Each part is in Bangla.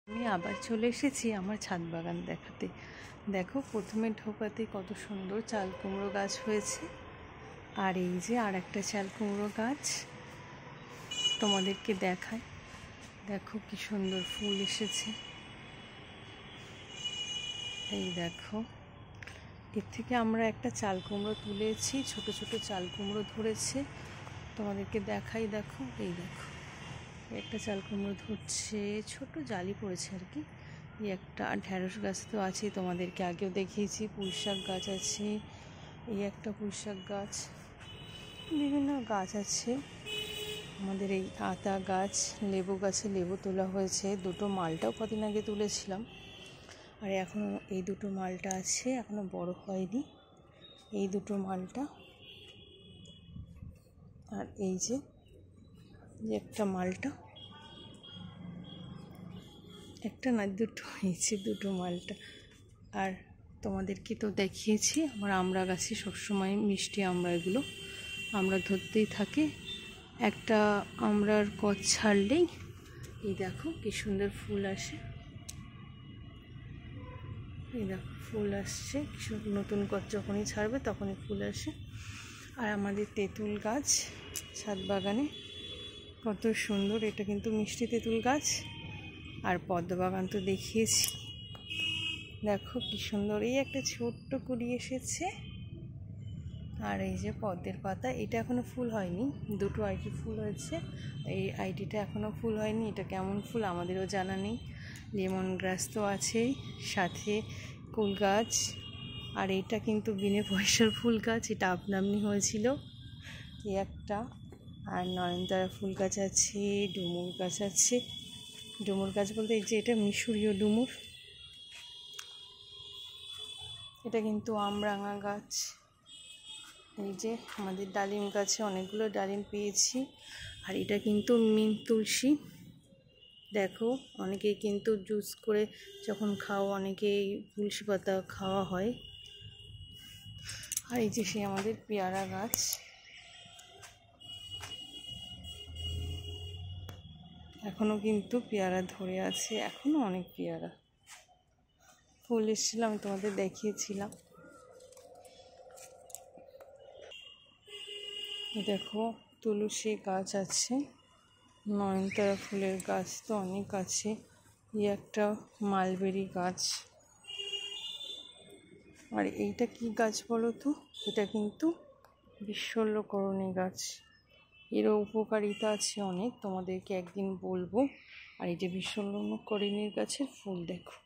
আমি আবার চলে এসেছি আমার ছাদ বাগান দেখাতে। দেখো, প্রথমে ঢোকাতে কত সুন্দর চাল কুমড়ো গাছ হয়েছে, আর এই যে আর একটা চাল কুমড়ো গাছ তোমাদেরকে দেখায়। দেখো কি সুন্দর ফুল এসেছে। এই দেখো, এর থেকে আমরা একটা চাল কুমড়ো তুলেছি, ছোট ছোট চাল কুমড়ো ধরেছে, তোমাদেরকে দেখাই। দেখো, এই দেখো একটা চাল কুমড়ো ধরছে, ছোট জালি পড়েছে আর কি। এই একটা ঢ্যাঁড়স গাছ তো আছে, তোমাদেরকে আগেও দেখিয়েছি। পুঁই শাক গাছ আছে, এই একটা পুঁই শাক গাছ, বিভিন্ন গাছ আছে। আমাদের এই আতা গাছ, লেবু গাছে লেবু তোলা হয়েছে, দুটো মালটাও কদিন আগে তুলেছিলাম। আর এখনও এই দুটো মালটা আছে, এখনও বড় হয়নি এই দুটো মালটা। আর এই যে একটা মালটা, একটা না দুটো হয়েছে, দুটো মালটা। আর তোমাদেরকে তো দেখিয়েছি আমার আমড়া গাছে সবসময় মিষ্টি আমড়া, এগুলো আমরা ধরতেই থাকে। একটা আমড়ার কচ ছাড়লেই এই দেখো কি সুন্দর ফুল আসে। এই দেখো ফুল আসছে, নতুন কচ যখনই ছাড়বে তখনই ফুল আসে। আর আমাদের তেঁতুল গাছ ছাদ বাগানে কত সুন্দর, এটা কিন্তু মিষ্টি তেঁতুল গাছ। আর পদ্ম বাগান তো দেখিয়েছি, দেখো কি সুন্দর, এই একটা ছোট্ট কুড়ি এসেছে। আর এই যে পদ্মের পাতা, এটা এখনও ফুল হয়নি, দুটো আইটি ফুল হয়েছে, এই আইটিটা এখনও ফুল হয়নি। এটা কেমন ফুল আমাদেরও জানা নেই। লেমন গ্রাস তো আছেই, সাথে কুল গাছ। আর এইটা কিন্তু বিনে পয়সার ফুল গাছ, এটা আপনা হয়েছিল এই একটা। আর নয়নতারা ফুল গাছ আছে, ডুমুর গাছ আছে। ডুমুর গাছ বলতে এই যে এটা মিশরীয় ডুমুর। এটা কিন্তু আমরাঙা গাছ। এই যে আমাদের ডালিম গাছে অনেকগুলো ডালিম পেয়েছি। আর এটা কিন্তু মিন্ট তুলসী। দেখো, অনেকেই কিন্তু জুস করে যখন খাও, অনেকেই তুলসী পাতা খাওয়া হয়। আর এই যে সে আমাদের পেয়ারা গাছ, এখনো কিন্তু পেয়ারা ধরে আছে, এখনো অনেক পেয়ারা ফুল এসেছিলাম, তোমাদের দেখিয়েছিলাম। দেখো তুলসী গাছ আছে, নয়নতারা ফুলের গাছ তো অনেক আছে। এই একটা মালবেরি গাছ। আর এইটা কি গাছ বলো তো? এটা কিন্তু বিশল্যকরণী গাছ। এরও উপকারিতা আছে অনেক, তোমাদেরকে একদিন বলবো। আর এই যে বিশল্যকরণীর গাছের ফুল দেখো,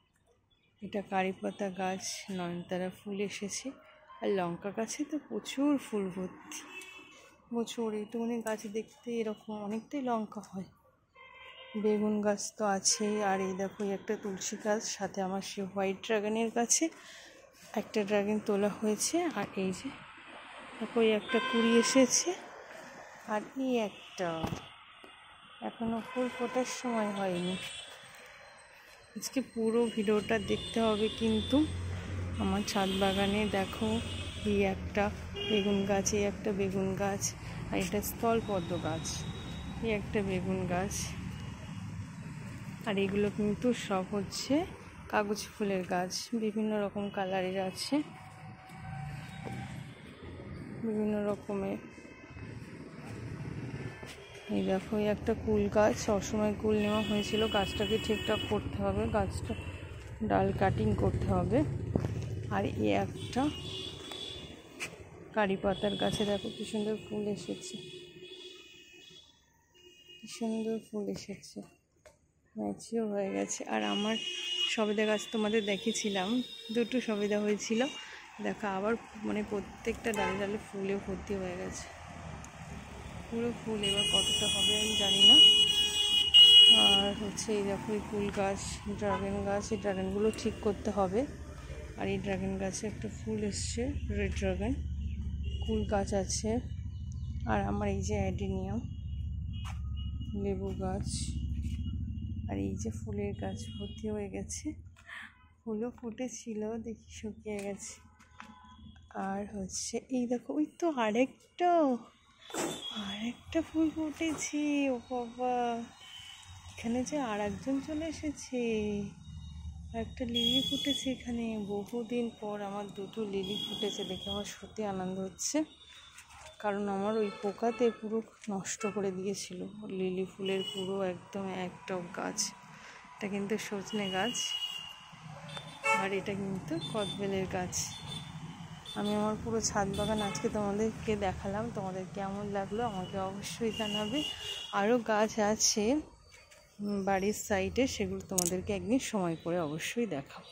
এটা কারিপাতা গাছ, নয়নতারা ফুল এসেছে। আর লঙ্কা গাছে তো প্রচুর ফুল ভর্তি, প্রচুর। এইটুকুনি গাছ দেখতে এরকম অনেকটাই লঙ্কা হয়। বেগুন গাছ তো আছেই। আর এই দেখো একটা তুলসী গাছ, সাথে আমার সে হোয়াইট ড্রাগনের গাছে একটা ড্রাগন তোলা হয়েছে। আর এই যে দেখো একটা কুড়ি এসেছে। আর এই একটা এখনো ফুল ফোটার সময় হয়নি। আজকে পুরো ভিডিওটা দেখতে হবে কিন্তু আমার ছাদ বাগানে। দেখো এই একটা বেগুন গাছ, এই একটা বেগুন গাছ, আর এটা স্থলপদ্ম গাছ, এই একটা বেগুন গাছ। আর এগুলো কিন্তু সব হচ্ছে কাগজ ফুলের গাছ, বিভিন্ন রকম কালারের আছে, বিভিন্ন রকমের। এই দেখো এই একটা কুল গাছ, সবসময় কুল নেওয়া হয়েছিল, গাছটাকে ঠিকঠাক করতে হবে, গাছটা ডাল কাটিং করতে হবে। আর এই একটা কারি পাতার গাছে দেখো কি সুন্দর ফুল এসেছে, কি সুন্দর ফুল এসেছে, ম্যাচিও হয়ে গেছে। আর আমার সবেদা গাছ তোমাদের দেখেছিলাম, দুটো সবেদা হয়েছিল, দেখো আবার মানে প্রত্যেকটা ডালে ডালে ফুলে ভর্তি হয়ে গেছে, পুরো ফুল। এবার কতটা হবে আমি জানি না। আর হচ্ছে এই দেখো এই কুল গাছ, ড্রাগন গাছ, এই ড্রাগনগুলো ঠিক করতে হবে। আর এই ড্রাগন গাছে একটা ফুল এসছে, রেড ড্রাগন। কুল গাছ আছে। আর আমার এই যে অ্যাডিনিয়াম, লেবু গাছ। আর এই যে ফুলের গাছ ভর্তি হয়ে গেছে, ফুলও ফুটেছিল, দেখি শুকিয়ে গেছে। আর হচ্ছে এই দেখো ওই তো আরেকটা ফুল ফুটেছে, ও বাবা এখানে যে আর একজন চলে এসেছে, একটা লিলি ফুটেছে এখানে। বহুদিন পর আমার দুটো লিলি ফুটেছে দেখে আমার সত্যি আনন্দ হচ্ছে, কারণ আমার ওই পোকাতে পুরো নষ্ট করে দিয়েছিল লিলি ফুলের পুরো একদম একটা গাছ। এটা কিন্তু সজনে গাছ আর এটা কিন্তু কদবেলের গাছ। আমি আমার পুরো ছাদ বাগান আজকে তোমাদেরকে দেখালাম, তোমাদের কেমন লাগলো আমাকে অবশ্যই জানাবে। আরও গাছ আছে বাড়ির সাইডে, সেগুলো তোমাদেরকে একদিন সময় করে অবশ্যই দেখাবো।